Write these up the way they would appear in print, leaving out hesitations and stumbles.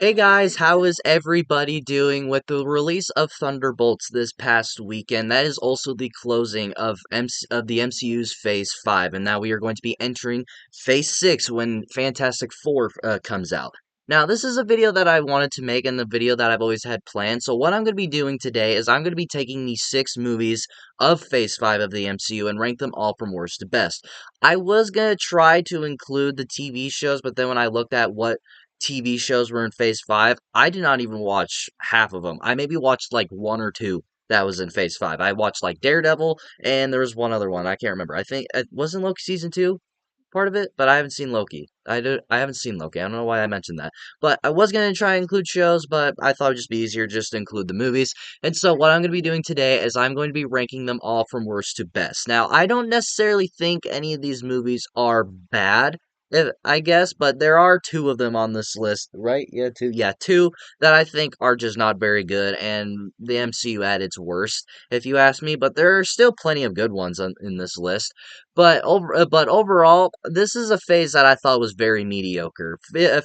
Hey guys, how is everybody doing with the release of Thunderbolts this past weekend? That is also the closing of the MCU's Phase 5, and now we are going to be entering Phase 6 when Fantastic Four comes out. Now, this is a video that I wanted to make and the video that I've always had planned, so what I'm going to be doing today is I'm going to be taking the 6 movies of Phase 5 of the MCU and rank them all from worst to best. I was going to try to include the TV shows, but then when I looked at what TV shows were in Phase 5, I did not even watch half of them. I maybe watched like one or two that was in Phase 5. I watched like Daredevil, and there was one other one. I can't remember. I think it wasn't Loki Season 2 part of it, but I haven't seen Loki. I haven't seen Loki. I don't know why I mentioned that. But I was going to try and include shows, but I thought it would just be easier just to include the movies. And so what I'm going to be doing today is I'm going to be ranking them all from worst to best. Now, I don't necessarily think any of these movies are bad. I guess, but there are two of them on this list, right? Yeah, two. Yeah, two that I think are just not very good, and the MCU at its worst, if you ask me. But there are still plenty of good ones in this list. But overall, this is a phase that I thought was very mediocre.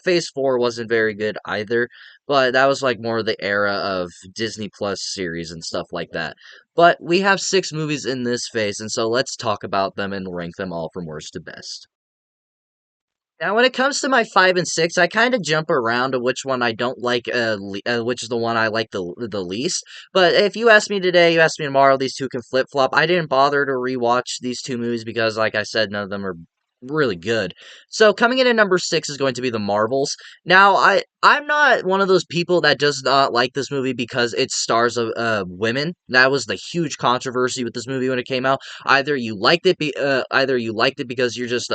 Phase 4 wasn't very good either, but that was like more of the era of Disney Plus series and stuff like that. But we have 6 movies in this phase, and so let's talk about them and rank them all from worst to best. Now, when it comes to my 5 and 6, I kind of jump around to which one I don't like, which is the one I like the least. But if you ask me today, you ask me tomorrow, these two can flip flop. I didn't bother to rewatch these two movies because, like I said, none of them are really good. So coming in at number 6 is going to be the Marvels. Now, I'm not one of those people that does not like this movie because it stars of women. That was the huge controversy with this movie when it came out. Either you liked it because you're just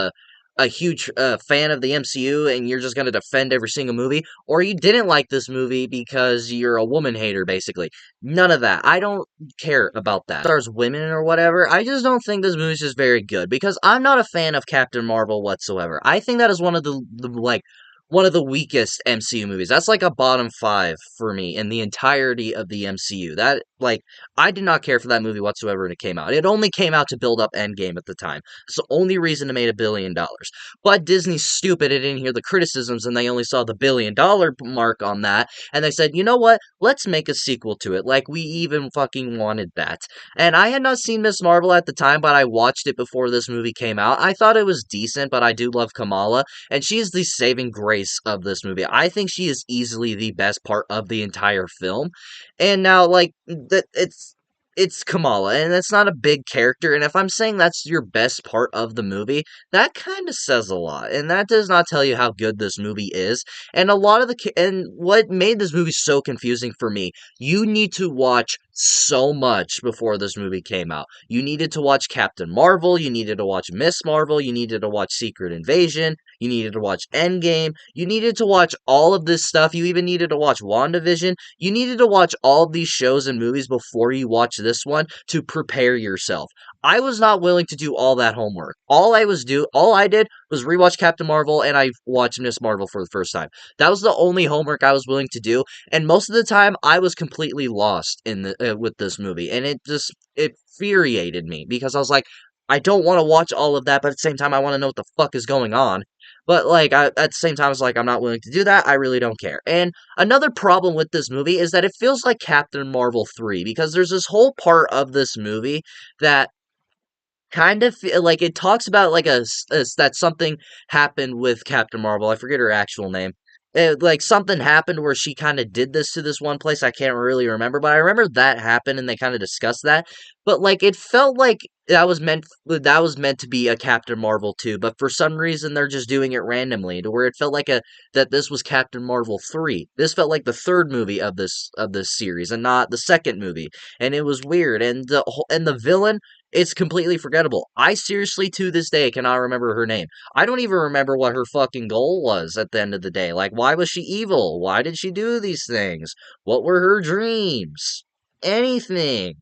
a huge fan of the MCU and you're just going to defend every single movie, or you didn't like this movie because you're a woman hater, basically. None of that. I don't care about that. Stars women or whatever. I just don't think this movie's just very good because I'm not a fan of Captain Marvel whatsoever. I think that is one of one of the weakest MCU movies. That's like a bottom 5 for me in the entirety of the MCU. I did not care for that movie whatsoever when it came out. It only came out to build up Endgame at the time. It's the only reason it made $1 billion. But Disney's stupid. It didn't hear the criticisms and they only saw the $1 billion mark on that. And they said, you know what? Let's make a sequel to it. Like, we even fucking wanted that. And I had not seen Miss Marvel at the time, but I watched it before this movie came out. I thought it was decent, but I do love Kamala. And she is the saving grace of this movie. I think she is easily the best part of the entire film. And now, like, it's Kamala, and it's not a big character. And if I'm saying that's your best part of the movie, that kind of says a lot. And that does not tell you how good this movie is. And and what made this movie so confusing for me, you need to watch so much before this movie came out. You needed to watch Captain Marvel, you needed to watch Miss Marvel, you needed to watch Secret Invasion, you needed to watch Endgame, you needed to watch all of this stuff, you even needed to watch WandaVision, you needed to watch all of these shows and movies before you watch this one to prepare yourself. I was not willing to do all that homework. All I did was rewatch Captain Marvel and I watched Miss Marvel for the first time. That was the only homework I was willing to do, and most of the time I was completely lost in with this movie, and it infuriated me because I was like, I don't want to watch all of that, but at the same time I want to know what the fuck is going on. But at the same time, it's like I'm not willing to do that. I really don't care. And another problem with this movie is that it feels like Captain Marvel 3 because there's this whole part of this movie that kind of like it talks about like that something happened with Captain Marvel. I forget her actual name. Like something happened where she kind of did this to this one place. I can't really remember, but I remember that happened and they kind of discussed that. But like it felt like that was meant to be a Captain Marvel too, but for some reason they're just doing it randomly to where it felt like a that this was Captain Marvel 3. This felt like the third movie of this series and not the second movie. And it was weird, and the villain, it's completely forgettable. I seriously, to this day, cannot remember her name. I don't even remember what her fucking goal was at the end of the day. Like, why was she evil? Why did she do these things? What were her dreams? Anything.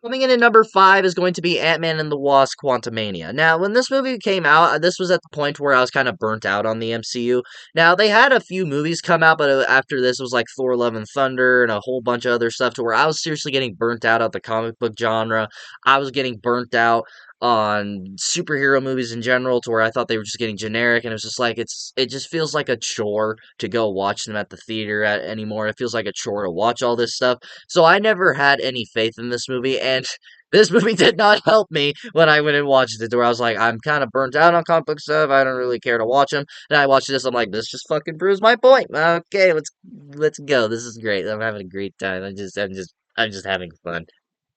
Coming in at number 5 is going to be Ant-Man and the Wasp: Quantumania. Now, when this movie came out, this was at the point where I was kind of burnt out on the MCU. Now, they had a few movies come out, but after this was like Thor: Love and Thunder and a whole bunch of other stuff to where I was seriously getting burnt out of the comic book genre. I was getting burnt out on superhero movies in general, to where I thought they were just getting generic, and it was just like it just feels like a chore to go watch them at the theater anymore. It feels like a chore to watch all this stuff. So I never had any faith in this movie, and this movie did not help me when I went and watched it, where I was like, I'm kind of burnt out on comic book stuff. I don't really care to watch them. And I watched this. I'm like, this just fucking proves my point. Okay, let's go. This is great. I'm having a great time. I'm just having fun.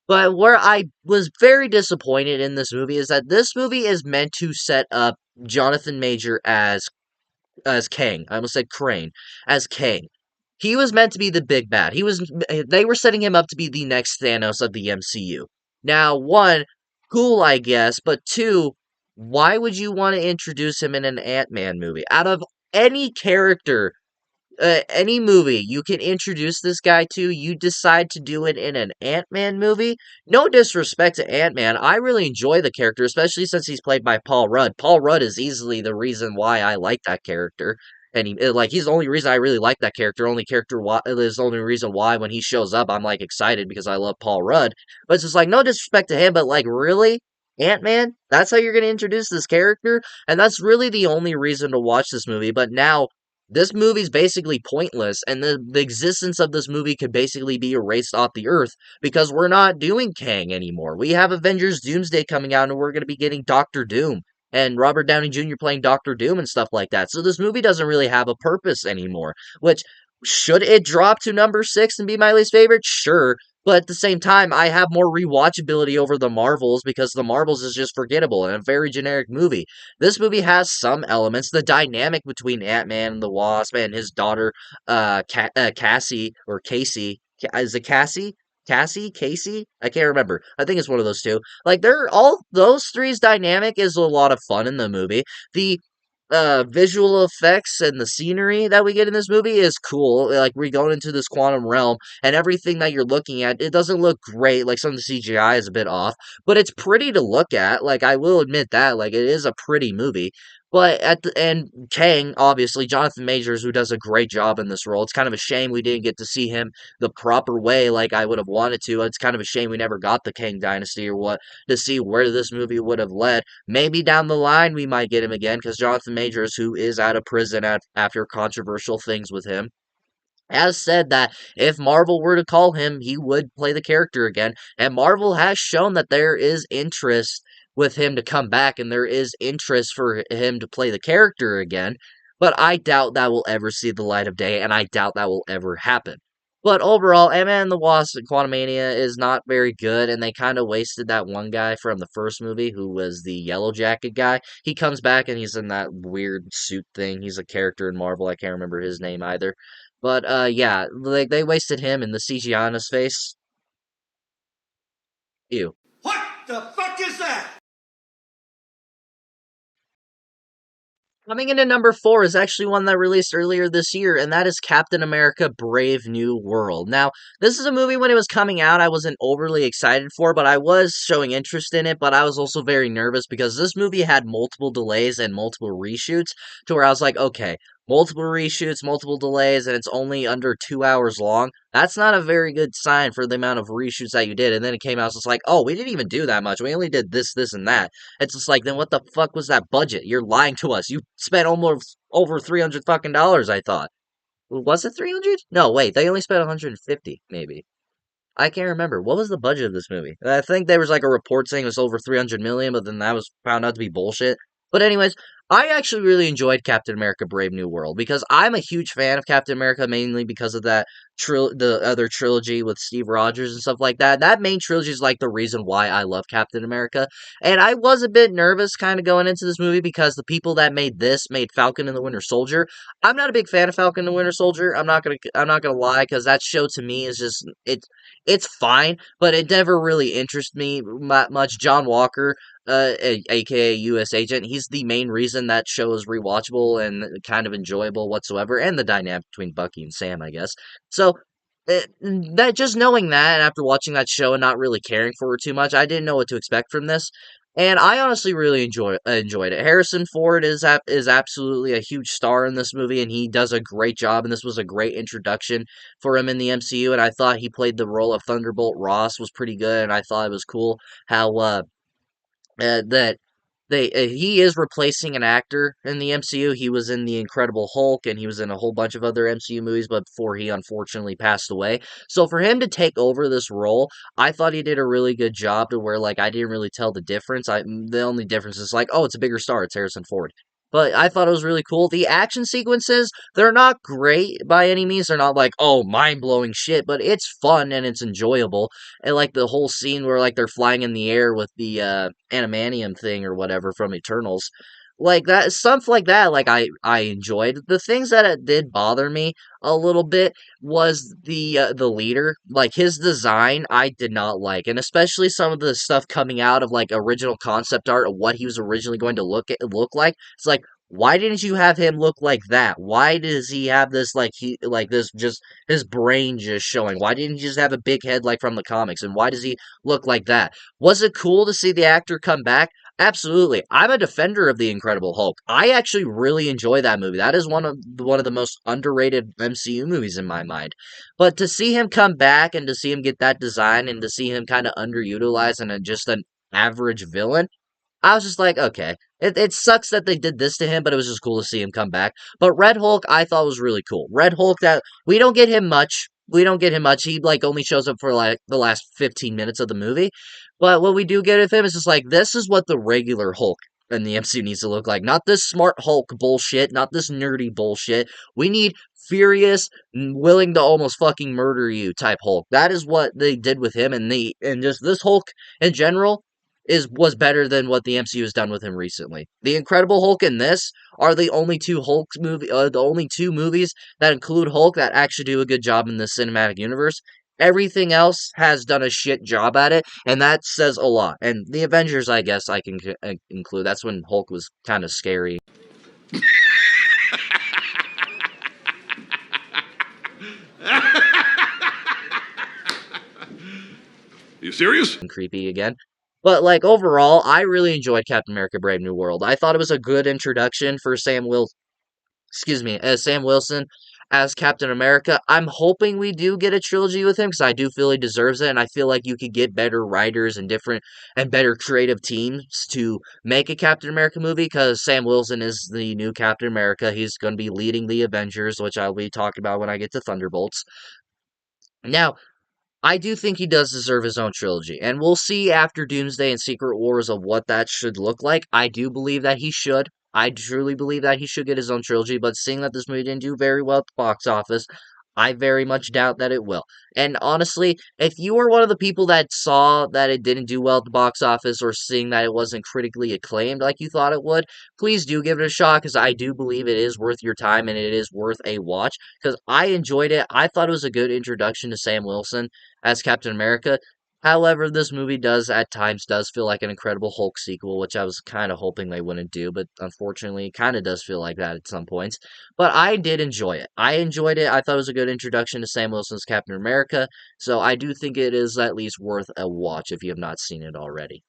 But where I was very disappointed in this movie is that this movie is meant to set up Jonathan Major as Kang. I almost said Crane as Kang. He was meant to be the big bad. They were setting him up to be the next Thanos of the MCU. Now, one, cool, I guess, but two, why would you want to introduce him in an Ant-Man movie? Out of any character, any movie you can introduce this guy to, you decide to do it in an Ant-Man movie. No disrespect to Ant-Man, I really enjoy the character, especially since he's played by Paul Rudd. Paul Rudd is easily the reason why I like that character. And he's the only reason I really like that character. Only character why is the only reason why when he shows up I'm like excited because I love Paul Rudd. But it's just like no disrespect to him, but like really, Ant-Man? That's how you're gonna introduce this character? And that's really the only reason to watch this movie. But now this movie's basically pointless, and the existence of this movie could basically be erased off the earth because we're not doing Kang anymore. We have Avengers Doomsday coming out, and we're going to be getting Doctor Doom and Robert Downey Jr. playing Doctor Doom and stuff like that. So this movie doesn't really have a purpose anymore, which should it drop to number 6 and be my least favorite? Sure. But at the same time, I have more rewatchability over the Marvels because the Marvels is just forgettable and a very generic movie. This movie has some elements. The dynamic between Ant-Man and the Wasp and his daughter, Cassie, or Casey. Is it Cassie? Cassie? Casey? I can't remember. I think it's one of those two. Like, they're all, those three's dynamic is a lot of fun in the movie. The visual effects and the scenery that we get in this movie is cool. Like, we're going into this quantum realm, and everything that you're looking at, it doesn't look great. Like, some of the CGI is a bit off, but it's pretty to look at. Like, I will admit that. Like, it is a pretty movie. But at the end, Kang, obviously, Jonathan Majors, who does a great job in this role. It's kind of a shame we didn't get to see him the proper way like I would have wanted to. It's kind of a shame we never got the Kang Dynasty or what to see where this movie would have led. Maybe down the line we might get him again because Jonathan Majors, who is out of prison after controversial things with him, has said that if Marvel were to call him, he would play the character again. And Marvel has shown that there is interest with him to come back and there is interest for him to play the character again. But I doubt that will ever see the light of day, and I doubt that will ever happen. But overall, Ant-Man and the Wasp and Quantumania is not very good, and they kind of wasted that one guy from the first movie who was the Yellow Jacket guy. He comes back and he's in that weird suit thing. He's a character in Marvel. I can't remember his name either. But yeah, like they wasted him and the CGI on his face. Ew. What the fuck is that? Coming into number 4 is actually one that released earlier this year, and that is Captain America Brave New World. Now, this is a movie when it was coming out I wasn't overly excited for, but I was showing interest in it, but I was also very nervous because this movie had multiple delays and multiple reshoots, to where I was like, okay, multiple reshoots, multiple delays, and it's only under 2 hours long. That's not a very good sign for the amount of reshoots that you did. And then it came out, it's just like, oh, we didn't even do that much. We only did this, this, and that. It's just like, then what the fuck was that budget? You're lying to us. You spent almost over 300 fucking dollars, I thought. Was it 300? No, wait, they only spent 150, maybe. I can't remember. What was the budget of this movie? I think there was like a report saying it was over 300 million, but then that was found out to be bullshit. But anyways, I actually really enjoyed Captain America Brave New World because I'm a huge fan of Captain America mainly because of that the other trilogy with Steve Rogers and stuff like that. That main trilogy is like the reason why I love Captain America. And I was a bit nervous kind of going into this movie because the people that made this made Falcon and the Winter Soldier. I'm not a big fan of Falcon and the Winter Soldier. I'm not gonna lie because that show to me is just it's fine, but it never really interested me much. John Walker, aka U.S. Agent, he's the main reason that show is rewatchable and kind of enjoyable whatsoever, and the dynamic between Bucky and Sam, I guess. So, that just knowing that, and after watching that show and not really caring for it too much, I didn't know what to expect from this. And I honestly really enjoyed it. Harrison Ford is absolutely a huge star in this movie, and he does a great job. And this was a great introduction for him in the MCU. And I thought he played the role of Thunderbolt Ross was pretty good. And I thought it was cool how that he is replacing an actor in the MCU. He was in the Incredible Hulk and he was in a whole bunch of other MCU movies, but before he unfortunately passed away. So for him to take over this role, I thought he did a really good job to where like I didn't really tell the difference. The only difference is like, oh, it's a bigger star, it's Harrison Ford. But I thought it was really cool. The action sequences, they're not great by any means. They're not like, oh, mind blowing shit, but it's fun and it's enjoyable. And like the whole scene where like they're flying in the air with the animanium thing or whatever from Eternals, like that stuff like that, like I enjoyed. The things that it did bother me a little bit was the leader, like his design I did not like, and especially some of the stuff coming out of like original concept art of what he was originally going to look like. It's like, why didn't you have him look like that? Why does he have this like he like this just his brain just showing? Why didn't he just have a big head like from the comics? And why does he look like that? Was it cool to see the actor come back? Absolutely. I'm a defender of the Incredible Hulk. I actually really enjoy that movie. That is one of the most underrated MCU movies in my mind. But to see him come back and to see him get that design and to see him kind of underutilized and just an average villain, I was just like, okay. It sucks that they did this to him, but it was just cool to see him come back. But Red Hulk, I thought was really cool. Red Hulk, that we don't get him much. We don't get him much. He like only shows up for like the last 15 minutes of the movie. But what we do get of him is just like this is what the regular Hulk in the MCU needs to look like. Not this smart Hulk bullshit, not this nerdy bullshit. We need furious, willing to almost fucking murder you type Hulk. That is what they did with him, and just this Hulk in general was better than what the MCU has done with him recently. The Incredible Hulk and this are the only two movies that include Hulk that actually do a good job in the cinematic universe. Everything else has done a shit job at it, and that says a lot. And the Avengers, I guess, I can include. That's when Hulk was kind of scary You serious? and creepy again. But like overall, I really enjoyed Captain America: Brave New World. I thought it was a good introduction for as Sam Wilson as Captain America. I'm hoping we do get a trilogy with him because I do feel he deserves it, and I feel like you could get better writers and different and better creative teams to make a Captain America movie because Sam Wilson is the new Captain America. He's going to be leading the Avengers, which I'll be talking about when I get to Thunderbolts. Now, I do think he does deserve his own trilogy, and we'll see after Doomsday and Secret Wars of what that should look like. I do believe that he should. I truly believe that he should get his own trilogy, but seeing that this movie didn't do very well at the box office, I very much doubt that it will. And honestly, if you were one of the people that saw that it didn't do well at the box office or seeing that it wasn't critically acclaimed like you thought it would, please do give it a shot because I do believe it is worth your time and it is worth a watch because I enjoyed it. I thought it was a good introduction to Sam Wilson as Captain America. However, this movie does at times does feel like an Incredible Hulk sequel, which I was kind of hoping they wouldn't do, but unfortunately, it kind of does feel like that at some points. But I did enjoy it. I enjoyed it. I thought it was a good introduction to Sam Wilson's Captain America, so I do think it is at least worth a watch if you have not seen it already.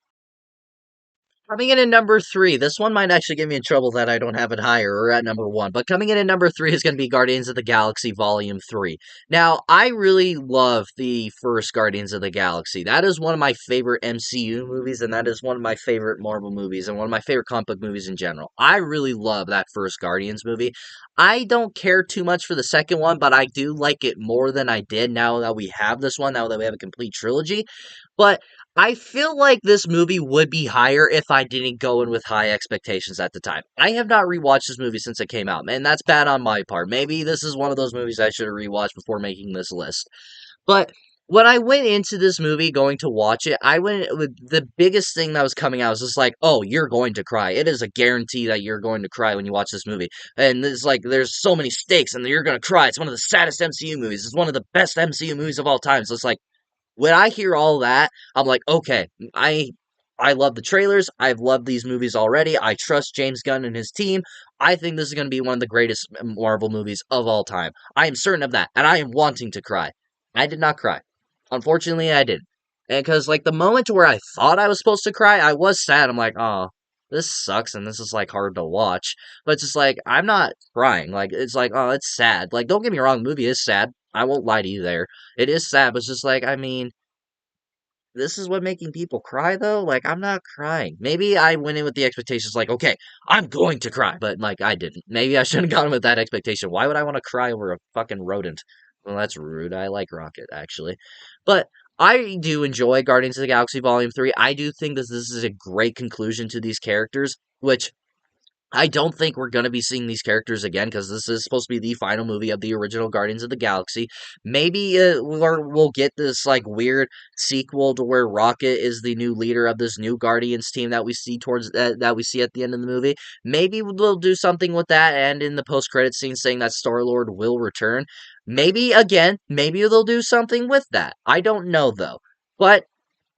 Coming in at number three, this one might actually get me in trouble that I don't have it higher or at number one, but coming in at number three is going to be Guardians of the Galaxy Volume 3. Now, I really love the first Guardians of the Galaxy. That is one of my favorite MCU movies, and that is one of my favorite Marvel movies, and one of my favorite comic book movies in general. I really love that first Guardians movie. I don't care too much for the second one, but I do like it more than I did now that we have this one, now that we have a complete trilogy. But I feel like this movie would be higher if I didn't go in with high expectations at the time. I have not rewatched this movie since it came out, and that's bad on my part. Maybe this is one of those movies I should have rewatched before making this list. But when I went into this movie going to watch it, I went with the biggest thing that was coming out was just like, oh, you're going to cry. It is a guarantee that you're going to cry when you watch this movie. And it's like, there's so many stakes, and you're going to cry. It's one of the saddest MCU movies. It's one of the best MCU movies of all time. So it's like, when I hear all that, I'm like, okay, I love the trailers. I've loved these movies already. I trust James Gunn and his team. I think this is going to be one of the greatest Marvel movies of all time. I am certain of that, and I am wanting to cry. I did not cry. Unfortunately, I didn't. And because, like, the moment to where I thought I was supposed to cry, I was sad. I'm like, oh, this sucks, and this is, like, hard to watch. But it's just like, I'm not crying. Like, it's like, oh, it's sad. Like, don't get me wrong, the movie is sad. I won't lie to you there. It is sad, but it's just like, I mean, this is what making people cry though. Like I'm not crying. Maybe I went in with the expectations like, okay, I'm going to cry, but like I didn't. Maybe I shouldn't have gone with that expectation. Why would I want to cry over a fucking rodent? Well, that's rude. I like Rocket actually, but I do enjoy Guardians of the Galaxy Volume 3. I do think that this is a great conclusion to these characters, which I don't think we're going to be seeing these characters again because this is supposed to be the final movie of the original Guardians of the Galaxy. Maybe we'll get this like weird sequel to where Rocket is the new leader of this new Guardians team that we see that we see at the end of the movie. Maybe they'll do something with that, and in the post credit scene saying that Star Lord will return. Maybe again, maybe they'll do something with that. I don't know though, but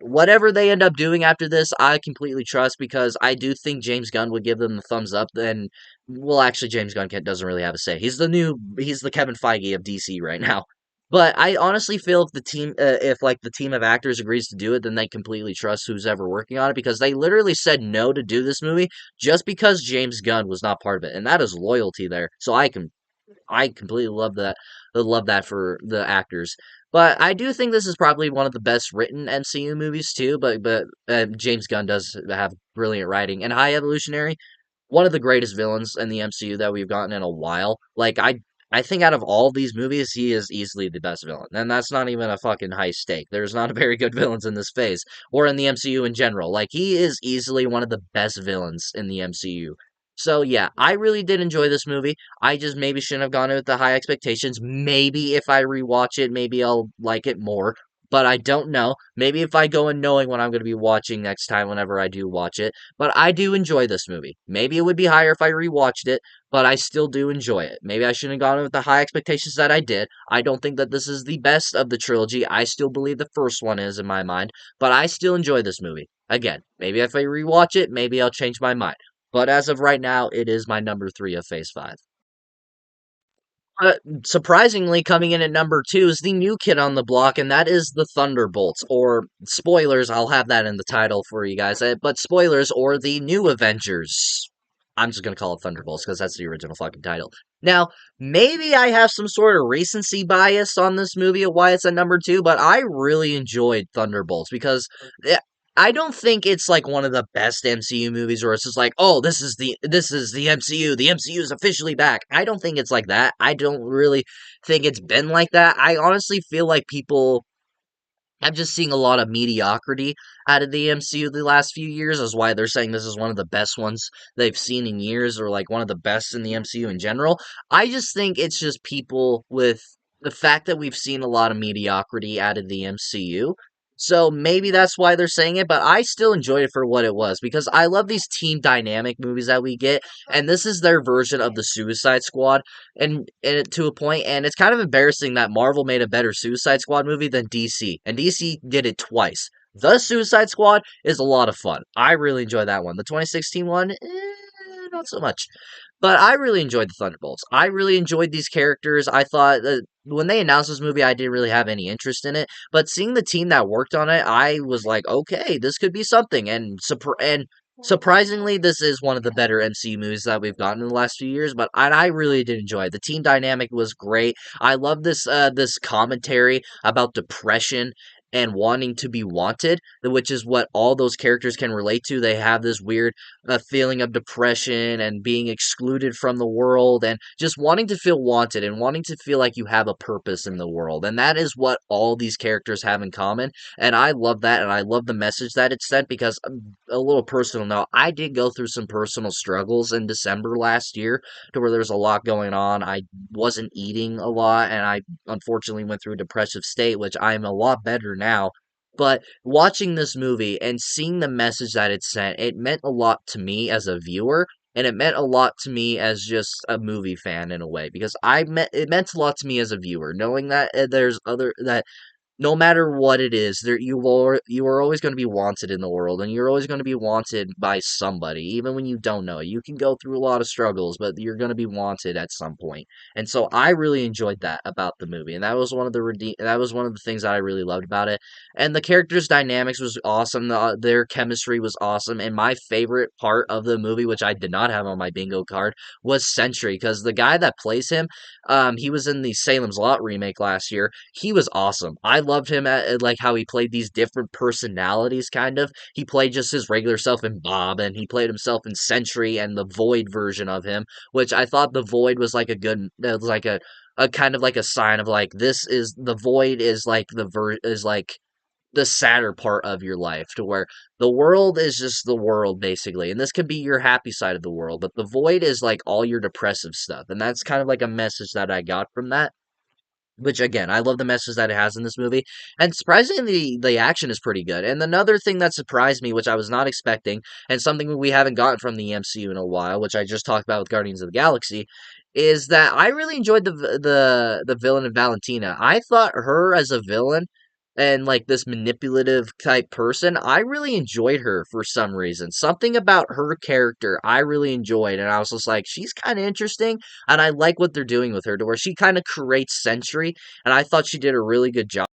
whatever they end up doing after this, I completely trust because I do think James Gunn would give them the thumbs up. Then, well, actually, James Gunn doesn't really have a say. He's the Kevin Feige of DC right now. But I honestly feel if like the team of actors agrees to do it, then they completely trust who's ever working on it because they literally said no to do this movie just because James Gunn was not part of it, and that is loyalty there. So I completely love that. I love that for the actors. But I do think this is probably one of the best written MCU movies too. But James Gunn does have brilliant writing and High Evolutionary, one of the greatest villains in the MCU that we've gotten in a while. I think out of all these movies, he is easily the best villain, and that's not even a fucking high stake. There's not a very good villains in this phase or in the MCU in general. Like he is easily one of the best villains in the MCU. So yeah, I really did enjoy this movie. I just maybe shouldn't have gone in with the high expectations. Maybe if I rewatch it, maybe I'll like it more. But I don't know. Maybe if I go in knowing what I'm going to be watching next time whenever I do watch it. But I do enjoy this movie. Maybe it would be higher if I rewatched it, but I still do enjoy it. Maybe I shouldn't have gone in with the high expectations that I did. I don't think that this is the best of the trilogy. I still believe the first one is in my mind, but I still enjoy this movie. Again, maybe if I rewatch it, maybe I'll change my mind. But as of right now, it is my number 3 of Phase 5. Surprisingly, coming in at number 2 is the new kid on the block, and that is the Thunderbolts. Or, spoilers, I'll have that in the title for you guys. But spoilers, or the new Avengers. I'm just gonna call it Thunderbolts, because that's the original fucking title. Now, maybe I have some sort of recency bias on this movie of why it's at number 2, but I really enjoyed Thunderbolts, because I don't think it's like one of the best MCU movies where it's just like, oh, this is the MCU. The MCU is officially back. I don't think it's like that. I don't really think it's been like that. I honestly feel like people I'm just seeing a lot of mediocrity out of the MCU the last few years, is why they're saying this is one of the best ones they've seen in years, or like one of the best in the MCU in general. I just think it's just people with the fact that we've seen a lot of mediocrity out of the MCU. So maybe that's why they're saying it, but I still enjoyed it for what it was because I love these team dynamic movies that we get, and this is their version of the Suicide Squad and to a point, and it's kind of embarrassing that Marvel made a better Suicide Squad movie than DC, and DC did it twice. The Suicide Squad is a lot of fun. I really enjoy that one. The 2016 one, not so much. But I really enjoyed the Thunderbolts. I really enjoyed these characters. I thought that when they announced this movie, I didn't really have any interest in it. But seeing the team that worked on it, I was like, okay, this could be something. And surprisingly, this is one of the better MCU movies that we've gotten in the last few years. But I really did enjoy it. The team dynamic was great. I love this commentary about depression and wanting to be wanted, which is what all those characters can relate to. They have this weird feeling of depression and being excluded from the world and just wanting to feel wanted and wanting to feel like you have a purpose in the world. And that is what all these characters have in common. And I love that. And I love the message that it sent because a little personal note, I did go through some personal struggles in December last year to where there was a lot going on. I wasn't eating a lot and I unfortunately went through a depressive state, which I'm a lot better now. But watching this movie and seeing the message that it sent, it meant a lot to me as a viewer, and it meant a lot to me as just a movie fan in a way because it meant a lot to me as a viewer, knowing that there's other that no matter what it is, you are always going to be wanted in the world, and you're always going to be wanted by somebody, even when you don't know it. You can go through a lot of struggles, but you're going to be wanted at some point. And so I really enjoyed that about the movie, and that was one of the things that I really loved about it. And the characters' dynamics was awesome. Their chemistry was awesome, and my favorite part of the movie, which I did not have on my bingo card, was Sentry, because the guy that plays him, he was in the Salem's Lot remake last year. He was awesome. I loved him at like how he played these different personalities. Kind of, he played just his regular self in Bob, and he played himself in Sentry and the Void version of him, which I thought the Void was like a good, like a kind of like a sign of like this is the Void is like is like the sadder part of your life, to where the world is just the world basically, and this could be your happy side of the world, but the Void is like all your depressive stuff, and that's kind of like a message that I got from that. Which again, I love the message that it has in this movie, and surprisingly, the action is pretty good. And another thing that surprised me, which I was not expecting, and something we haven't gotten from the MCU in a while, which I just talked about with Guardians of the Galaxy, is that I really enjoyed the villain of Valentina. I thought her as a villain and like this manipulative type person, I really enjoyed her for some reason. Something about her character I really enjoyed, and I was just like, she's kind of interesting, and I like what they're doing with her, to where she kind of creates Sentry, and I thought she did a really good job.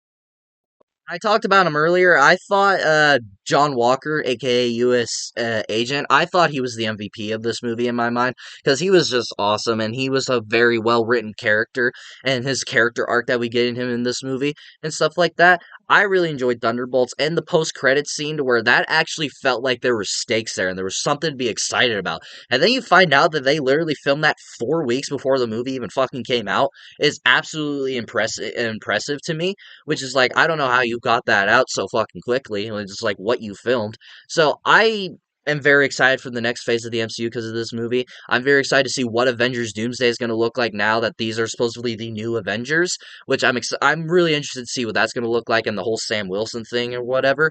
I talked about him earlier. I thought John Walker, aka U.S. Agent, I thought he was the MVP of this movie in my mind, because he was just awesome, and he was a very well written character, and his character arc that we get in him in this movie and stuff like that. I really enjoyed Thunderbolts and the post credit scene, to where that actually felt like there were stakes there and there was something to be excited about. And then you find out that they literally filmed that 4 weeks before the movie even fucking came out. Is absolutely impressive to me, which is like, I don't know how you got that out so fucking quickly. It's just like what you filmed. So I am very excited for the next phase of the MCU because of this movie. I'm very excited to see what Avengers Doomsday is going to look like now that these are supposedly the new Avengers, which I'm really interested to see what that's going to look like, and the whole Sam Wilson thing or whatever.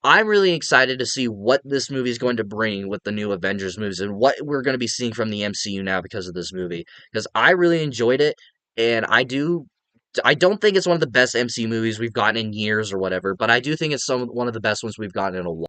I'm really excited to see what this movie is going to bring with the new Avengers movies and what we're going to be seeing from the MCU now because of this movie. Because I really enjoyed it, and I don't think it's one of the best MCU movies we've gotten in years or whatever, but I do think it's one of the best ones we've gotten in a while.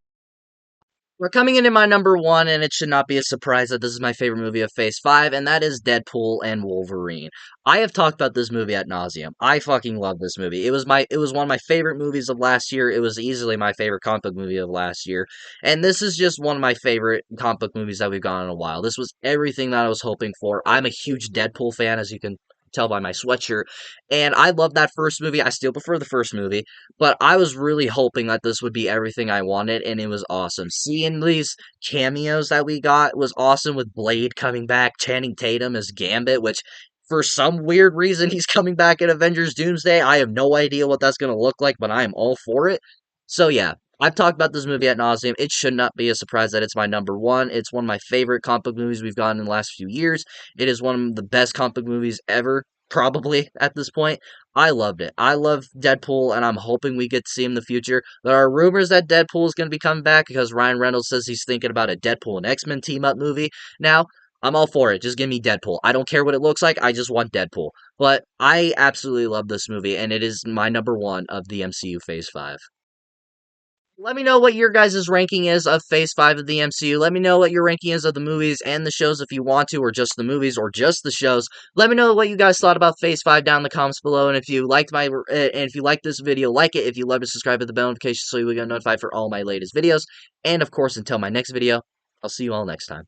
We're coming into my number one, and it should not be a surprise that this is my favorite movie of Phase 5, and that is Deadpool and Wolverine. I have talked about this movie ad nauseum. I fucking love this movie. It was one of my favorite movies of last year. It was easily my favorite comic book movie of last year. And this is just one of my favorite comic book movies that we've gotten in a while. This was everything that I was hoping for. I'm a huge Deadpool fan, as you can tell by my sweatshirt. And I love that first movie. I still prefer the first movie. But I was really hoping that this would be everything I wanted, and it was awesome. Seeing these cameos that we got was awesome, with Blade coming back, Channing Tatum as Gambit, which for some weird reason he's coming back in Avengers Doomsday. I have no idea what that's going to look like, but I am all for it. So yeah, I've talked about this movie at nauseum. It should not be a surprise that it's my number one. It's one of my favorite comic book movies we've gotten in the last few years. It is one of the best comic book movies ever, probably at this point. I loved it. I love Deadpool, and I'm hoping we get to see him in the future. There are rumors that Deadpool is going to be coming back because Ryan Reynolds says he's thinking about a Deadpool and X-Men team-up movie. Now, I'm all for it. Just give me Deadpool. I don't care what it looks like. I just want Deadpool. But I absolutely love this movie, and it is my number one of the MCU Phase 5. Let me know what your guys' ranking is of Phase 5 of the MCU. Let me know what your ranking is of the movies and the shows if you want to, or just the movies, or just the shows. Let me know what you guys thought about Phase 5 down in the comments below, and if you liked and if you liked this video, like it. If you love to subscribe to the bell notification so you will get notified for all my latest videos. And of course, until my next video, I'll see you all next time.